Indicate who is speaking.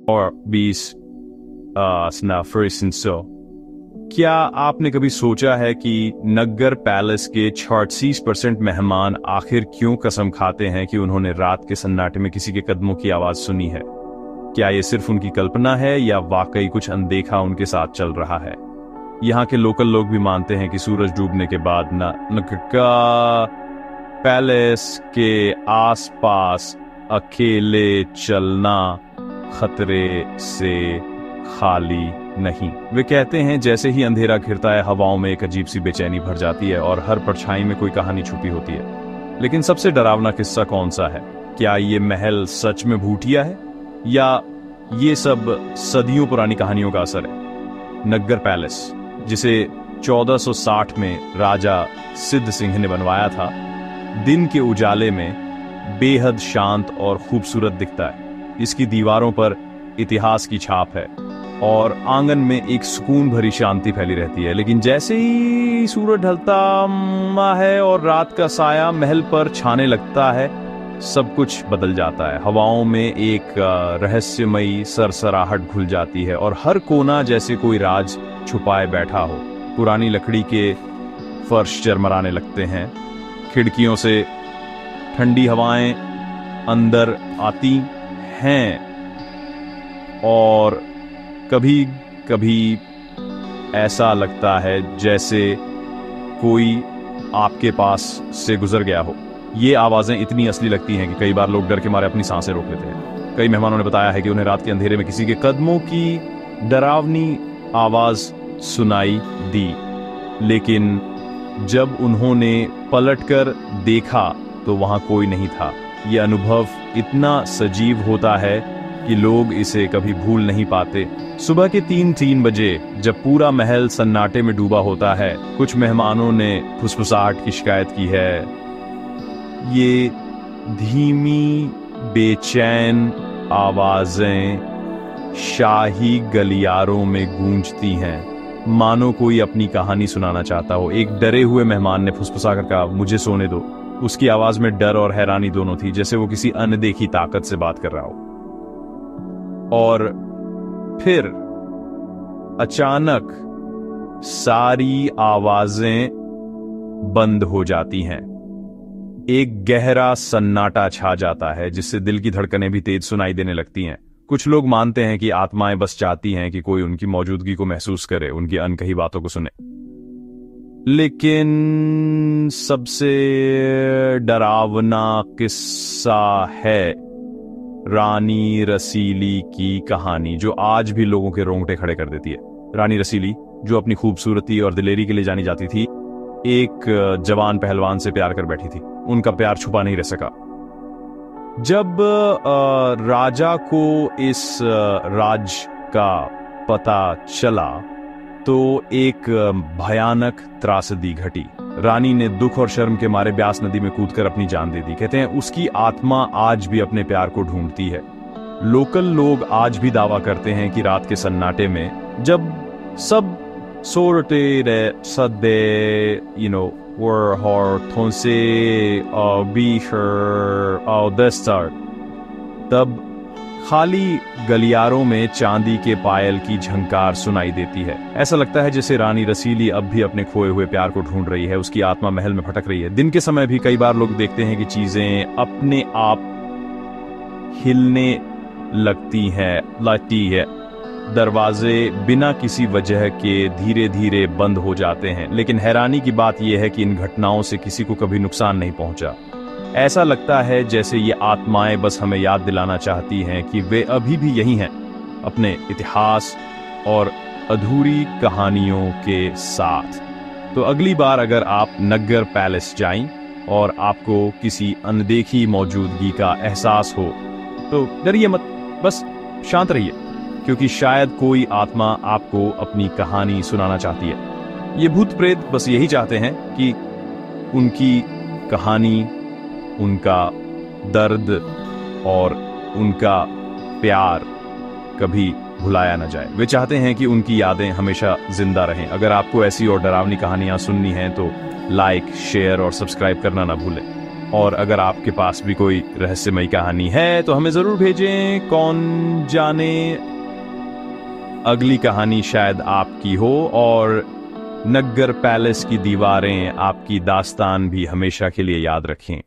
Speaker 1: or bees snuffers and so. क्या आपने कभी सोचा है कि नग्गर पैलेस के 36% मेहमान आखिर क्यों कसम खाते हैं कि उन्होंने रात के सन्नाटे में किसी के कदमों की आवाज सुनी है? क्या ये सिर्फ उनकी कल्पना है या वाकई कुछ अनदेखा उनके साथ चल रहा है? यहाँ के लोकल लोग भी मानते हैं कि सूरज डूबने के बाद नग्गर पैलेस के आसपास अकेले चलना खतरे से खाली नहीं। वे कहते हैं जैसे ही अंधेरा घिरता है हवाओं में एक अजीब सी बेचैनी भर जाती है और हर परछाई में कोई कहानी छुपी होती है। लेकिन सबसे डरावना किस्सा कौन सा है? क्या ये महल सच में भूतिया है या ये सब सदियों पुरानी कहानियों का असर है? नग्गर पैलेस, जिसे 1460 में राजा सिद्ध सिंह ने बनवाया था, दिन के उजाले में बेहद शांत और खूबसूरत दिखता है। इसकी दीवारों पर इतिहास की छाप है और आंगन में एक सुकून भरी शांति फैली रहती है। लेकिन जैसे ही सूरज ढलता है और रात का साया महल पर छाने लगता है, सब कुछ बदल जाता है। हवाओं में एक रहस्यमयी सरसराहट घुल जाती है और हर कोना जैसे कोई राज छुपाए बैठा हो। पुरानी लकड़ी के फर्श चरमराने लगते हैं, खिड़कियों से ठंडी हवाएं अंदर आती हैं और कभी कभी ऐसा लगता है जैसे कोई आपके पास से गुजर गया हो। ये आवाजें इतनी असली लगती हैं कि कई बार लोग डर के मारे अपनी सांसें रोक लेते हैं। कई मेहमानों ने बताया है कि उन्हें रात के अंधेरे में किसी के कदमों की डरावनी आवाज सुनाई दी, लेकिन जब उन्होंने पलटकर देखा तो वहां कोई नहीं था। यह अनुभव इतना सजीव होता है कि लोग इसे कभी भूल नहीं पाते। सुबह के 3 बजे जब पूरा महल सन्नाटे में डूबा होता है, कुछ मेहमानों ने फुसफुसाहट की शिकायत की है। ये धीमी बेचैन आवाजें शाही गलियारों में गूंजती हैं, मानो कोई अपनी कहानी सुनाना चाहता हो। एक डरे हुए मेहमान ने फुसफुसाकर कहा, मुझे सोने दो। उसकी आवाज में डर और हैरानी दोनों थी, जैसे वो किसी अनदेखी ताकत से बात कर रहा हो। और फिर अचानक सारी आवाजें बंद हो जाती हैं। एक गहरा सन्नाटा छा जाता है जिससे दिल की धड़कनें भी तेज सुनाई देने लगती हैं। कुछ लोग मानते हैं कि आत्माएं बस चाहती हैं कि कोई उनकी मौजूदगी को महसूस करे, उनकी अनकही बातों को सुने। लेकिन सबसे डरावना किस्सा है रानी रसीली की कहानी, जो आज भी लोगों के रोंगटे खड़े कर देती है। रानी रसीली, जो अपनी खूबसूरती और दिलेरी के लिए जानी जाती थी, एक जवान पहलवान से प्यार कर बैठी थी। उनका प्यार छुपा नहीं रह सका। जब राजा को इस राज का पता चला तो एक भयानक त्रासदी घटी। रानी ने दुख और शर्म के मारे ब्यास नदी में कूदकर अपनी जान दे दी। कहते हैं उसकी आत्मा आज भी अपने प्यार को ढूंढती है। लोकल लोग आज भी दावा करते हैं कि रात के सन्नाटे में जब सब सोते सदे वर हर थोंसे बीशर और दस्तर, तब खाली गलियारों में चांदी के पायल की झंकार सुनाई देती है। ऐसा लगता है जैसे रानी रसीली अब भी अपने खोए हुए प्यार को ढूंढ रही है। उसकी आत्मा महल में भटक रही है। दिन के समय भी कई बार लोग देखते हैं कि चीजें अपने आप हिलने लगती है। दरवाजे बिना किसी वजह के धीरे धीरे बंद हो जाते हैं। लेकिन हैरानी की बात यह है कि इन घटनाओं से किसी को कभी नुकसान नहीं पहुंचा। ऐसा लगता है जैसे ये आत्माएं बस हमें याद दिलाना चाहती हैं कि वे अभी भी यही हैं, अपने इतिहास और अधूरी कहानियों के साथ। तो अगली बार अगर आप नग्गर पैलेस जाएं और आपको किसी अनदेखी मौजूदगी का एहसास हो तो डरिए मत, बस शांत रहिए, क्योंकि शायद कोई आत्मा आपको अपनी कहानी सुनाना चाहती है। ये भूत प्रेत बस यही चाहते हैं कि उनकी कहानी, उनका दर्द और उनका प्यार कभी भुलाया न जाए। वे चाहते हैं कि उनकी यादें हमेशा जिंदा रहें। अगर आपको ऐसी और डरावनी कहानियां सुननी हैं तो लाइक, शेयर और सब्सक्राइब करना ना भूलें। और अगर आपके पास भी कोई रहस्यमयी कहानी है तो हमें जरूर भेजें। कौन जाने अगली कहानी शायद आपकी हो और नग्गर पैलेस की दीवारें आपकी दास्तान भी हमेशा के लिए याद रखें।